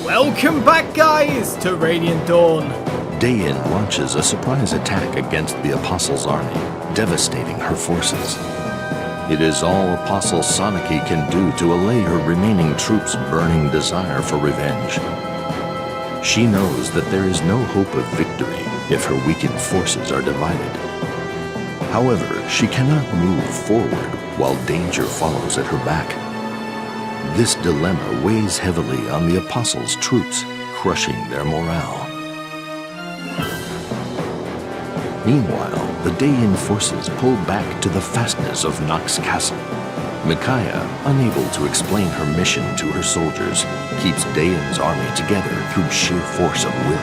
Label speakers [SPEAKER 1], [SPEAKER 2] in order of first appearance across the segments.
[SPEAKER 1] Welcome back, guys, to Radiant Dawn.
[SPEAKER 2] Daein launches a surprise attack against the Apostle's army, devastating her forces. It is all Apostle Soniki can do to allay her remaining troops' burning desire for revenge. She knows that there is no hope of victory if her weakened forces are divided. However, she cannot move forward while danger follows at her back. This dilemma weighs heavily on the Apostle's troops, crushing their morale. Meanwhile, the Daein forces pull back to the fastness of Knox Castle. Micaiah, unable to explain her mission to her soldiers, keeps Daein's army together through sheer force of will.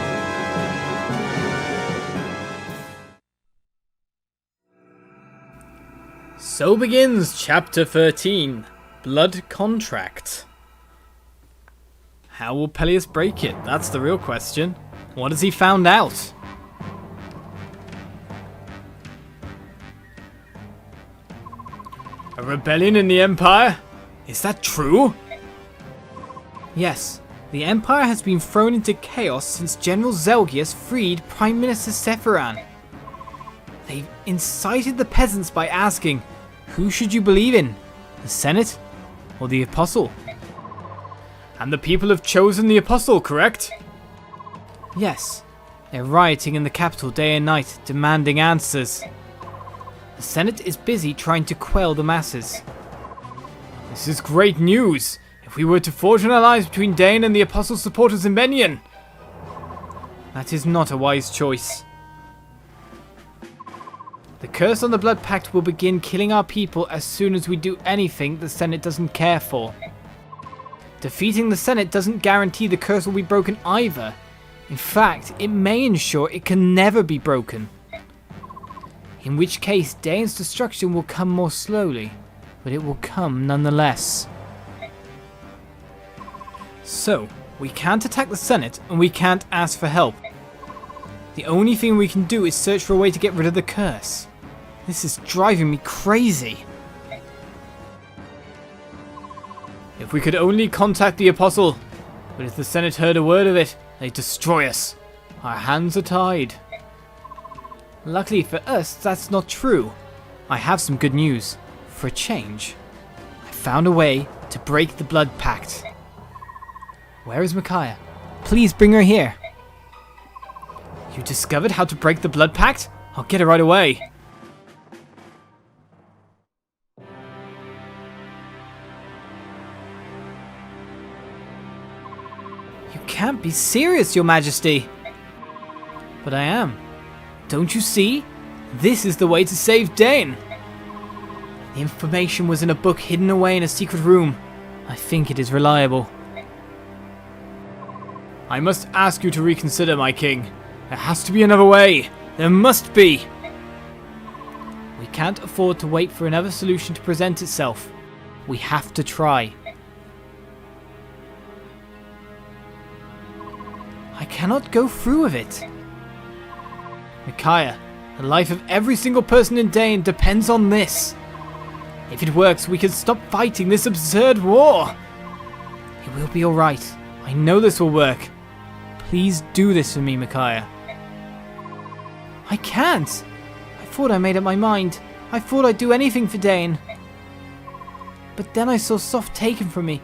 [SPEAKER 1] So begins Chapter 13, Blood Contract. How will Pelleas break it? That's the real question. What has he found out? A rebellion in the Empire? Is that true? Yes, the Empire has been thrown into chaos since General Zelgius freed Prime Minister Sephiran. They've incited the peasants by asking, who should you believe in? The Senate or the Apostle? And the people have chosen the Apostle, correct? Yes, they're rioting in the capital day and night, demanding answers. The Senate is busy trying to quell the masses. This is great news! If we were to forge an alliance between Daein and the Apostle supporters in Benyon! That is not a wise choice. The curse on the Blood Pact will begin killing our people as soon as we do anything the Senate doesn't care for. Defeating the Senate doesn't guarantee the curse will be broken either. In fact, it may ensure it can never be broken. In which case, Daein's destruction will come more slowly, but it will come nonetheless. So, we can't attack the Senate, and we can't ask for help. The only thing we can do is search for a way to get rid of the curse. This is driving me crazy. If we could only contact the Apostle, but if the Senate heard a word of it, they'd destroy us. Our hands are tied. Luckily for us, that's not true. I have some good news. For a change, I found a way to break the Blood Pact. Where is Micaiah? Please bring her here. You discovered how to break the Blood Pact? I'll get her right away. You can't be serious, Your Majesty. But I am. Don't you see? This is the way to save Daein. The information was in a book hidden away in a secret room. I think it is reliable. I must ask you to reconsider, my king. There has to be another way. There must be. We can't afford to wait for another solution to present itself. We have to try. I cannot go through with it. Micaiah, the life of every single person in Daein depends on this. If it works, we can stop fighting this absurd war. It will be alright. I know this will work. Please do this for me, Micaiah. I can't. I thought I made up my mind. I thought I'd do anything for Daein. But then I saw Soft taken from me,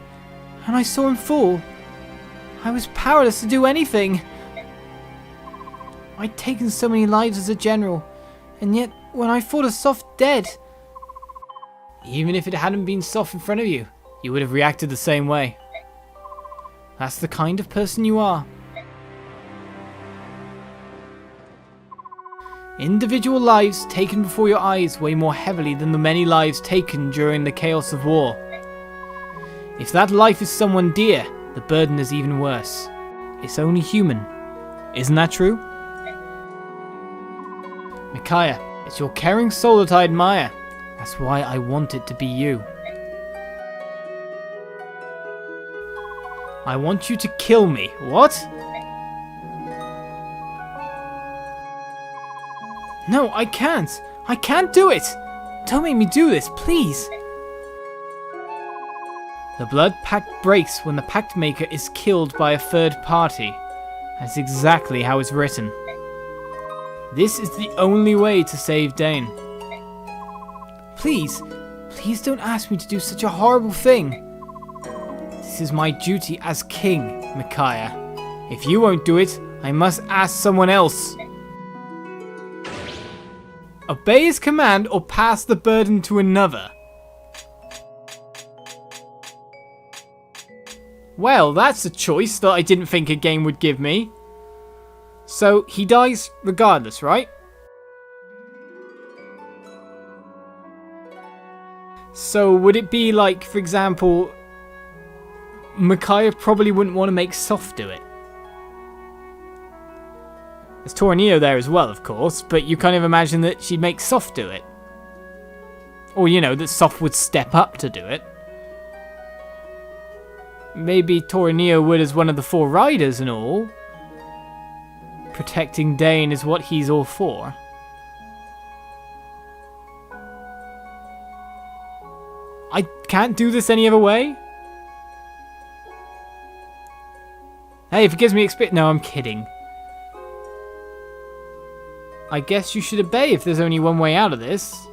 [SPEAKER 1] and I saw him fall. I was powerless to do anything. I'd taken so many lives as a general, and yet when I thought of Soft dead... Even if it hadn't been Soft in front of you, you would have reacted the same way. That's the kind of person you are. Individual lives taken before your eyes weigh more heavily than the many lives taken during the chaos of war. If that life is someone dear, the burden is even worse. It's only human. Isn't that true? Micaiah, it's your caring soul that I admire. That's why I want it to be you. I want you to kill me. What? No, I can't. I can't do it. Don't make me do this, please. The blood pact breaks when the pact maker is killed by a third party. That's exactly how it's written. This is the only way to save Daein. Please don't ask me to do such a horrible thing. This is my duty as king, Micaiah. If you won't do it, I must ask someone else. Obey his command or pass the burden to another. Well, that's a choice that I didn't think a game would give me. So, he dies regardless, right? So, would it be like, for example, Micaiah probably wouldn't want to make Soph do it? There's Torneo there as well, of course, but you kind of imagine that she'd make Soph do it. Or, you know, that Soph would step up to do it. Maybe Torneo would as one of the 4 riders and all. Protecting Daein is what he's all for. I can't do this any other way? Hey, if it gives me experience... No, I'm kidding. I guess you should obey if there's only one way out of this.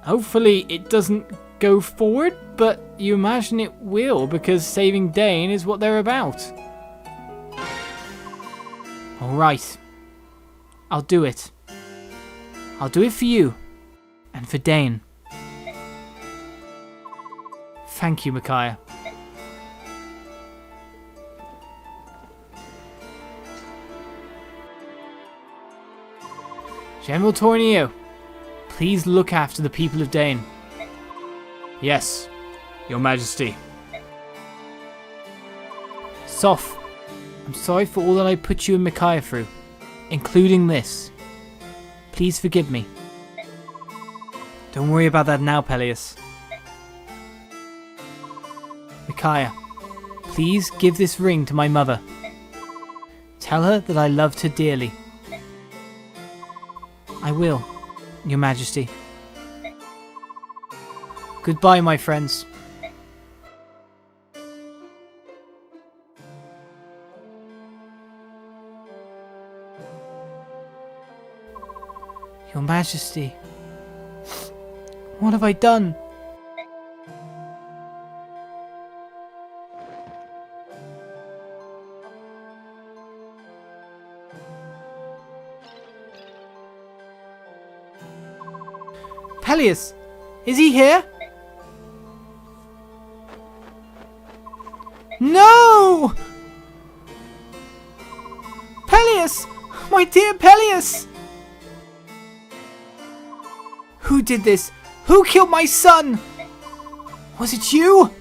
[SPEAKER 1] Hopefully it doesn't go forward, but you imagine it will because saving Daein is what they're about. Alright. I'll do it. I'll do it for you. And for Daein. Thank you, Micaiah. General Torneo, please look after the people of Daein. Yes, Your Majesty. Soph, I'm sorry for all that I put you and Micaiah through, including this. Please forgive me. Don't worry about that now, Pelleas. Micaiah, please give this ring to my mother. Tell her that I loved her dearly. I will, Your Majesty. Goodbye, my friends. Your Majesty, what have I done? Pelleas, is he here? No! Pelleas! My dear Pelleas! Who did this? Who killed my son? Was it you?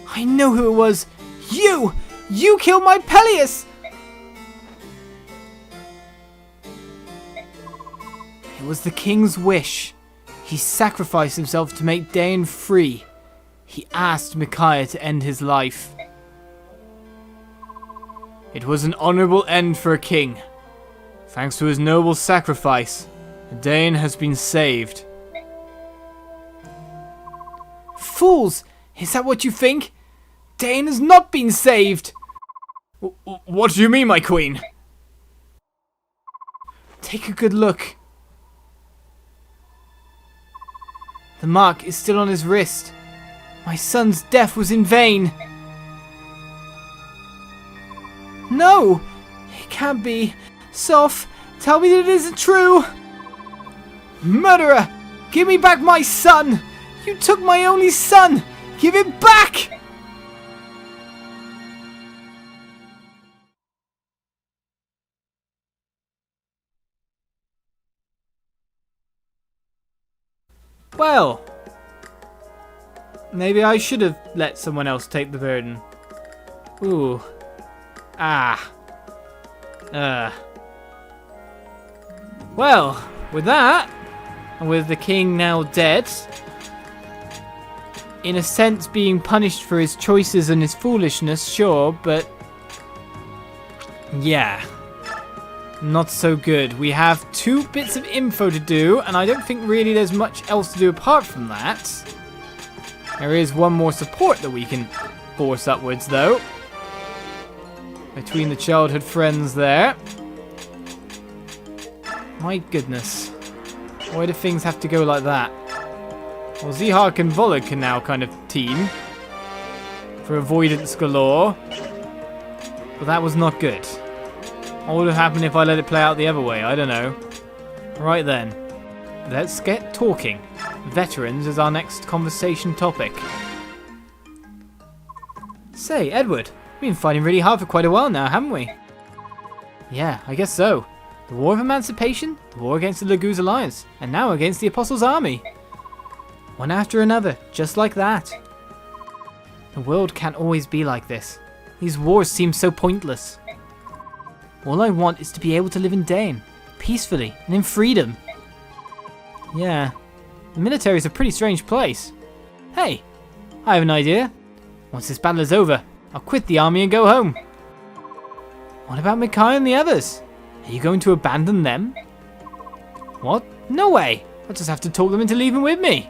[SPEAKER 1] I know who it was. You! You killed my Pelleas! It was the king's wish. He sacrificed himself to make Daein free. He asked Micaiah to end his life. It was an honourable end for a king. Thanks to his noble sacrifice, Daein has been saved. Fools! Is that what you think? Daein has not been saved! What do you mean, my queen? Take a good look. The mark is still on his wrist. My son's death was in vain. No! It can't be. Soph, tell me that it isn't true! Murderer! Give me back my son! You took my only son! Give it back! Well, maybe I should have let someone else take the burden. Ooh. Ah. Well, with that, and with the king now dead, in a sense being punished for his choices and his foolishness, sure, but yeah, not so good. We have 2 bits of info to do, and I don't think really there's much else to do apart from that. There is one more support that we can force upwards, though. Between the childhood friends there. My goodness. Why do things have to go like that? Well, Zihak and Volog can now kind of team. For avoidance galore. But that was not good. What would have happened if I let it play out the other way? I don't know. Right then. Let's get talking. Veterans is our next conversation topic. Say, Edward, we've been fighting really hard for quite a while now, haven't we? Yeah, I guess so. The War of Emancipation, the war against the Laguz Alliance, and now against the Apostles' Army. One after another, just like that. The world can't always be like this. These wars seem so pointless. All I want is to be able to live in Daein, peacefully and in freedom. Yeah, the military is a pretty strange place. Hey, I have an idea. Once this battle is over, I'll quit the army and go home. What about Micaiah and the others? Are you going to abandon them? What? No way! I'll just have to talk them into leaving with me.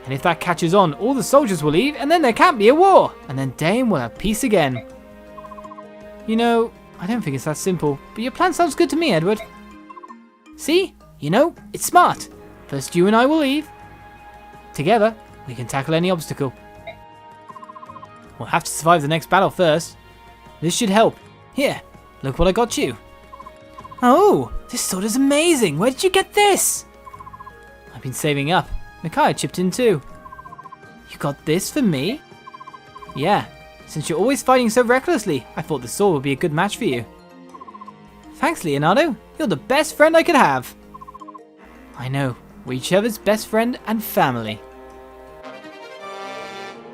[SPEAKER 1] And if that catches on, all the soldiers will leave, and then there can't be a war. And then Daein will have peace again. You know, I don't think it's that simple, but your plan sounds good to me, Edward. See? You know, it's smart. First you and I will leave. Together, we can tackle any obstacle. We'll have to survive the next battle first. This should help. Here, look what I got you. Oh, this sword is amazing. Where did you get this? I've been saving up. Micaiah chipped in too. You got this for me? Yeah, since you're always fighting so recklessly, I thought the sword would be a good match for you. Thanks, Leonardo. You're the best friend I could have. I know. We're each other's best friend and family.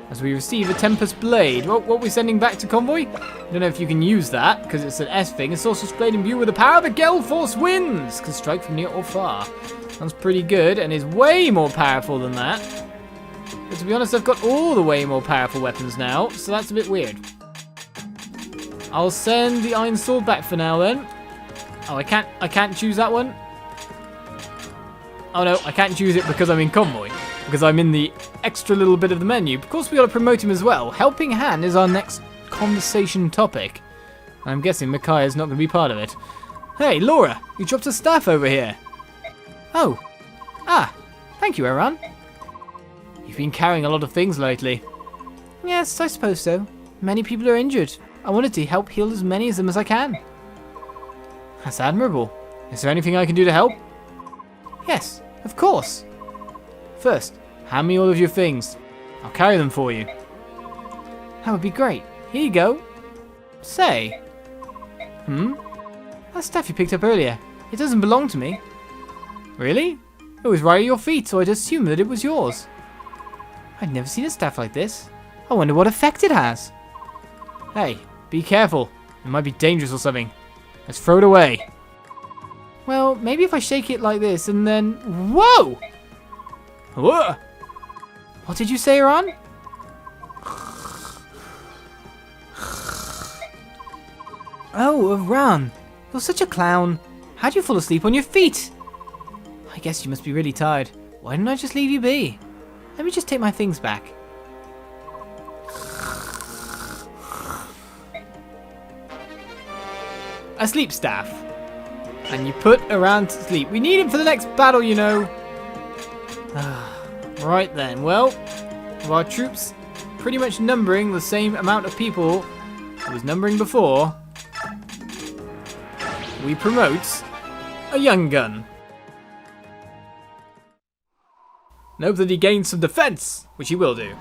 [SPEAKER 1] As we receive a Tempest Blade. What are we sending back to Convoy? I don't know if you can use that, because it's an S thing. A Sorcerer's Blade imbued with the power of the Gale Force winds. Can strike from near or far. Sounds pretty good, and is way more powerful than that. But to be honest, I've got all the way more powerful weapons now, so that's a bit weird. I'll send the Iron Sword back for now then. Oh, I can't choose that one. Oh no, I can't choose it because I'm in Convoy. Because I'm in the extra little bit of the menu. Of course, we got to promote him as well. Helping Hand is our next conversation topic. I'm guessing Micaiah's not going to be part of it. Hey, Laura, you dropped a staff over here. Oh. Ah, thank you, Aran. You've been carrying a lot of things lately. Yes, I suppose so. Many people are injured. I wanted to help heal as many of them as I can. That's admirable. Is there anything I can do to help? Yes, of course. First, hand me all of your things. I'll carry them for you. That would be great. Here you go. Say. That staff you picked up earlier. It doesn't belong to me. Really? It was right at your feet, so I'd assume that it was yours. I'd never seen a staff like this. I wonder what effect it has. Hey, be careful. It might be dangerous or something. Let's throw it away. Well, maybe if I shake it like this and then... Whoa! Whoa! What did you say, Ron? Oh, Ron. You're such a clown. How'd you fall asleep on your feet? I guess you must be really tired. Why didn't I just leave you be? Let me just take my things back. A sleep staff. And you put around to sleep. We need him for the next battle, you know. Right then, well, with our troops pretty much numbering the same amount of people it was numbering before, we promote a young gun. And hope that he gains some defense, which he will do.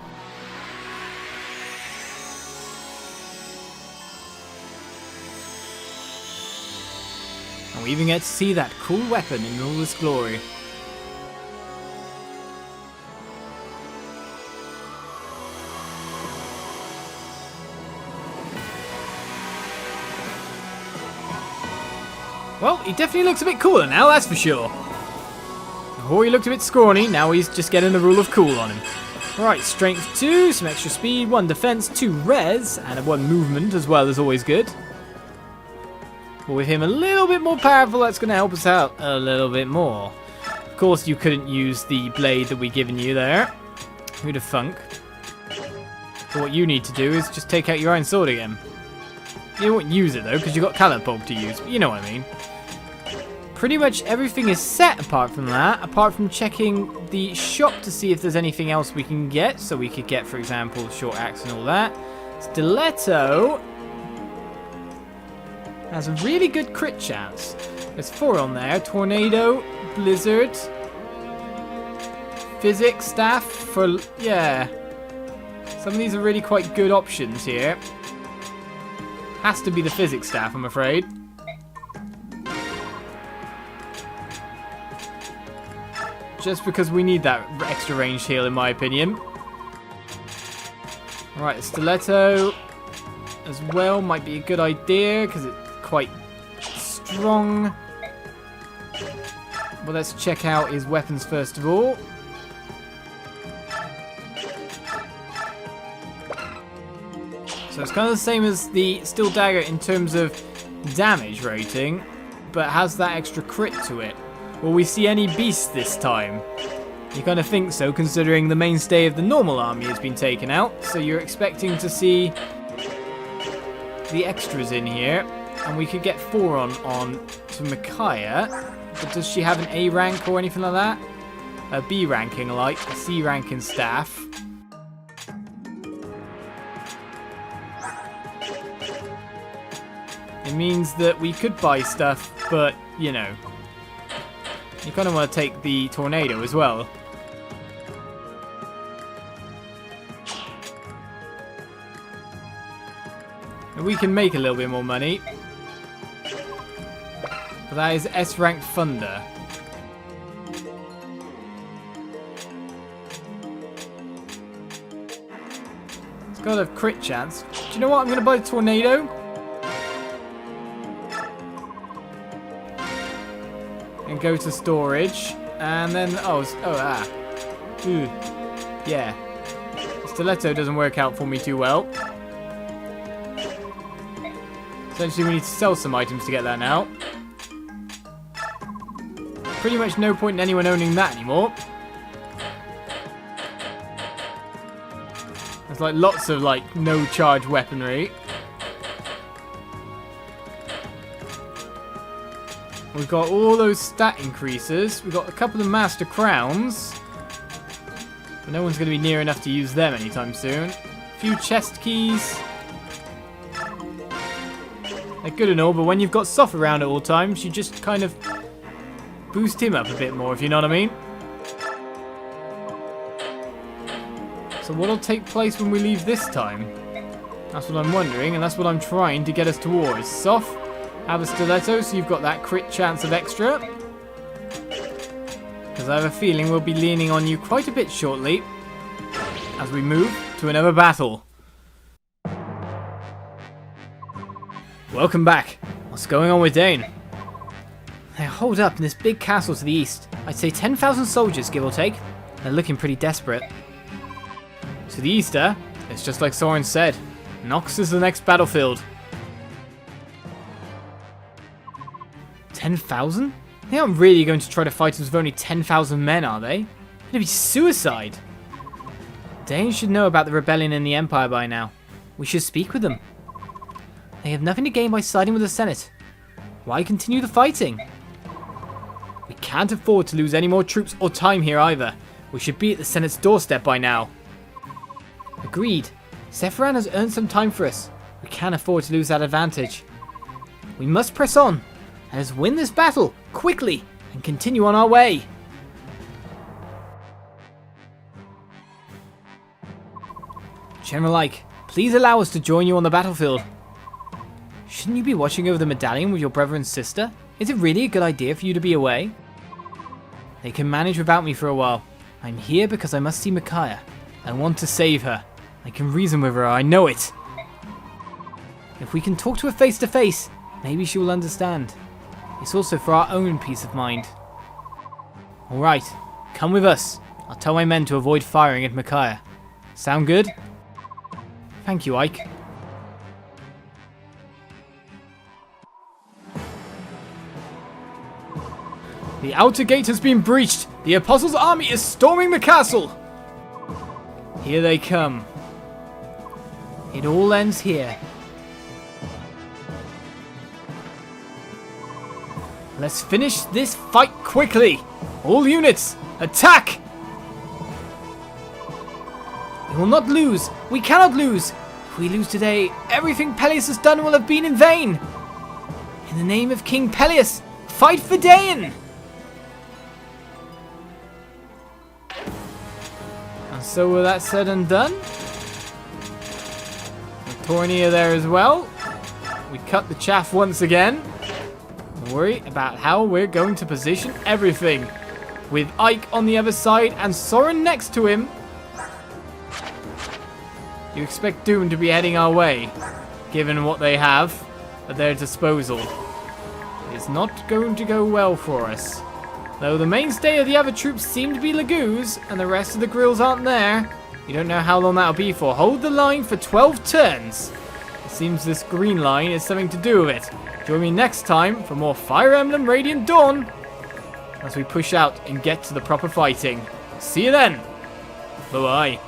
[SPEAKER 1] And we even get to see that cool weapon in all its glory. Well, he definitely looks a bit cooler now, that's for sure. Before he looked a bit scrawny, now he's just getting the rule of cool on him. Right, strength 2, some extra speed, 1 defense, 2 res, and 1 movement as well is always good. But with him a little bit more powerful, that's going to help us out a little bit more. Of course, you couldn't use the blade that we've given you there. Who'd have thunk? But what you need to do is just take out your iron sword again. You won't use it though, because you've got Calip Bulb to use, but you know what I mean. Pretty much everything is set apart from that, apart from checking the shop to see if there's anything else we can get. So we could get, for example, short axe and all that. Stiletto has a really good crit chance. There's 4 on there. Tornado, Blizzard, Physics, Staff for, yeah. Some of these are really quite good options here. Has to be the Physics Staff, I'm afraid. Just because we need that extra range heal, in my opinion. Alright, Stiletto as well might be a good idea, because it's quite strong. Well, let's check out his weapons first of all. So it's kind of the same as the Steel Dagger in terms of damage rating, but has that extra crit to it. Will we see any beasts this time? You kind of think so, considering the mainstay of the normal army has been taken out, so you're expecting to see the extras in here, and we could get 4 on to Micaiah, but does she have an A rank or anything like that? A B ranking like, a C ranking staff. It means that we could buy stuff, but, you know, you kind of want to take the tornado as well. And we can make a little bit more money. But that is S-rank Thunder. It's got a crit chance. Do you know what? I'm going to buy the tornado. And go to storage. And then, Ooh. Yeah. Stiletto doesn't work out for me too well. Essentially, we need to sell some items to get that now. Pretty much no point in anyone owning that anymore. There's like lots of like no charge weaponry. We've got all those stat increases. We've got a couple of master crowns. But no one's going to be near enough to use them anytime soon. A few chest keys. They're good and all, but when you've got Soph around at all times, you just kind of boost him up a bit more, if you know what I mean. So what'll take place when we leave this time? That's what I'm wondering, and that's what I'm trying to get us towards. Soph, have a stiletto, so you've got that crit chance of extra. Because I have a feeling we'll be leaning on you quite a bit shortly as we move to another battle. Welcome back. What's going on with Daein? They're holed up in this big castle to the east. I'd say 10,000 soldiers, give or take. They're looking pretty desperate. To the east, it's just like Soren said. Knox is the next battlefield. 10,000? They aren't really going to try to fight us with only 10,000 men, are they? It'd be suicide. Daein should know about the rebellion in the Empire by now. We should speak with them. They have nothing to gain by siding with the Senate. Why continue the fighting? We can't afford to lose any more troops or time here either. We should be at the Senate's doorstep by now. Agreed. Sephiran has earned some time for us. We can't afford to lose that advantage. We must press on. Let us win this battle, quickly, and continue on our way. General Ike, please allow us to join you on the battlefield. Shouldn't you be watching over the medallion with your brother and sister? Is it really a good idea for you to be away? They can manage without me for a while. I'm here because I must see Micaiah. I want to save her. I can reason with her, I know it. If we can talk to her face to face, maybe she will understand. It's also for our own peace of mind. Alright, come with us. I'll tell my men to avoid firing at Micaiah. Sound good? Thank you, Ike. The outer gate has been breached. The Apostles' army is storming the castle. Here they come. It all ends here. Let's finish this fight quickly. All units, attack! We will not lose. We cannot lose. If we lose today, everything Pelleas has done will have been in vain. In the name of King Pelleas, fight for Daein! And so with that said and done, Tornia there as well. We cut the chaff once again. Don't worry about how we're going to position everything. With Ike on the other side and Soren next to him. You expect Doom to be heading our way, given what they have at their disposal. It's not going to go well for us. Though the mainstay of the other troops seem to be Lagoos, and the rest of the grills aren't there, you don't know how long that'll be for. Hold the line for 12 turns. It seems this green line is something to do with it. Join me next time for more Fire Emblem Radiant Dawn, as we push out and get to the proper fighting. See you then. Bye-bye.